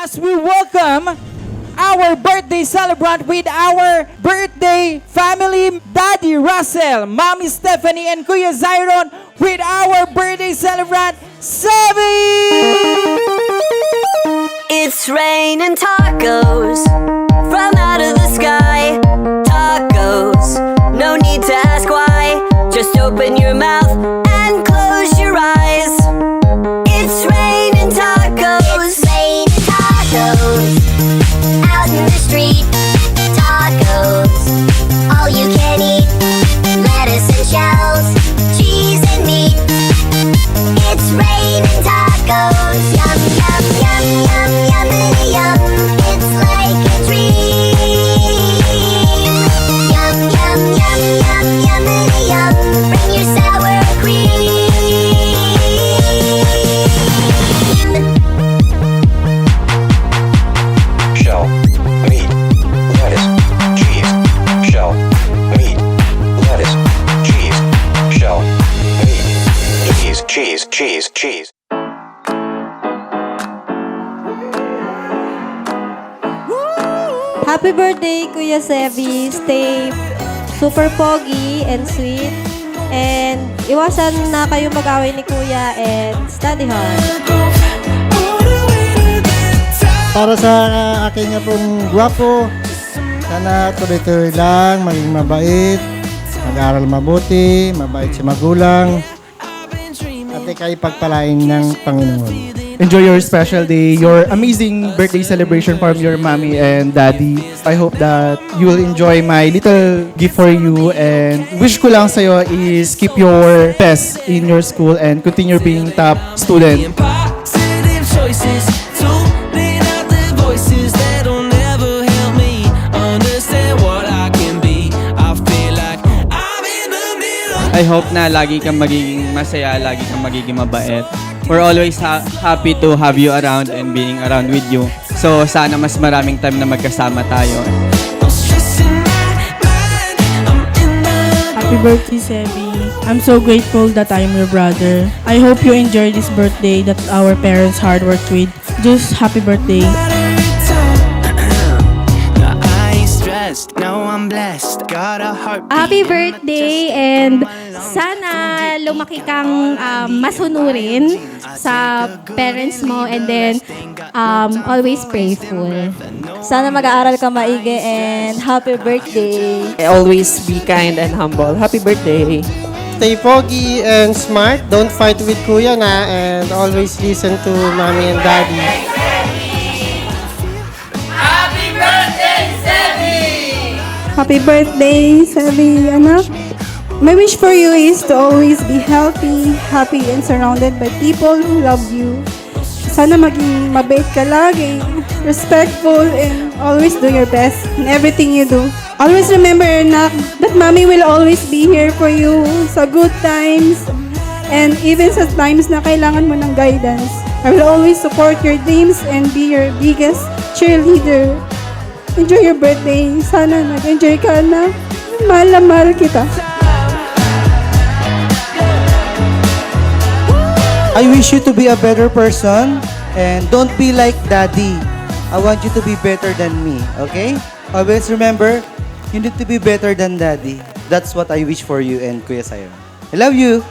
as we welcome our birthday celebrant with our birthday family, Daddy Russell, Mommy Stephanie, and Kuya Zyron with our birthday celebrant, Sevi! It's raining tacos from out of the sky. Tacos, no need to ask why. Just open your mouth and close your eyes. It's raining tacos. It's raining tacos out in the street. Tacos, all you can eat. Lettuce and shells, cheese and meat. It's raining tacos. Yum, yum, yum, yum, yummity yum. It's like a dream. Yum, yum, yum, yum, yummity yum. Bring your sour cream. Shell, meat, lettuce, cheese. Shell, meat, lettuce, cheese. Shell, meat, cheese. Happy birthday, Kuya Sevi. Stay super pogi and sweet. And iwasan na kayo mag-away ni Kuya and study hard. Para sa akin nga pong gwapo, sana tuloy-tuloy lang, maging mabait, mag-aral mabuti, mabait sa magulang, at ikay pagpalain ng Panginoon. Enjoy your special day, your amazing birthday celebration from your mommy and daddy. I hope that you will enjoy my little gift for you, and wish ko lang sa'yo is keep your best in your school and continue being top student. Positive choices, tuning out the voices that'll never help me understand what I can be. I feel like I'm in the middle. I hope na lagi kang magiging masaya, lagi kang magiging mabait. We're always happy to have you around and being around with you. So sana mas maraming time na magkasama tayo. I'm stressing my mind. I'm in the Happy birthday, Sebi. I'm so grateful that I'm your brother. I hope you enjoy this birthday that our parents hard worked with. Just happy birthday. Now I ain't stressed, no I'm blessed. Got a heartbeat. Happy birthday and sana lumaki kang masunurin sa parents mo and then always prayerful. Sana mag-aaral ka maigi and happy birthday. Always be kind and humble. Happy birthday. Stay pogi and smart, don't fight with kuya na, and always listen to mommy and daddy. Happy birthday, Sebi, anak. My wish for you is to always be healthy, happy, and surrounded by people who love you. Sana maging mabait ka lagi, respectful, and always do your best in everything you do. Always remember, anak, that mommy will always be here for you sa good times and even sa times na kailangan mo ng guidance. I will always support your dreams and be your biggest cheerleader. Enjoy your birthday. Sana nag-enjoy ka na. Mahal na mahal kita. I wish you to be a better person and don't be like Daddy. I want you to be better than me, okay? Always remember, you need to be better than Daddy. That's what I wish for you and Kuya Sayon. I love you!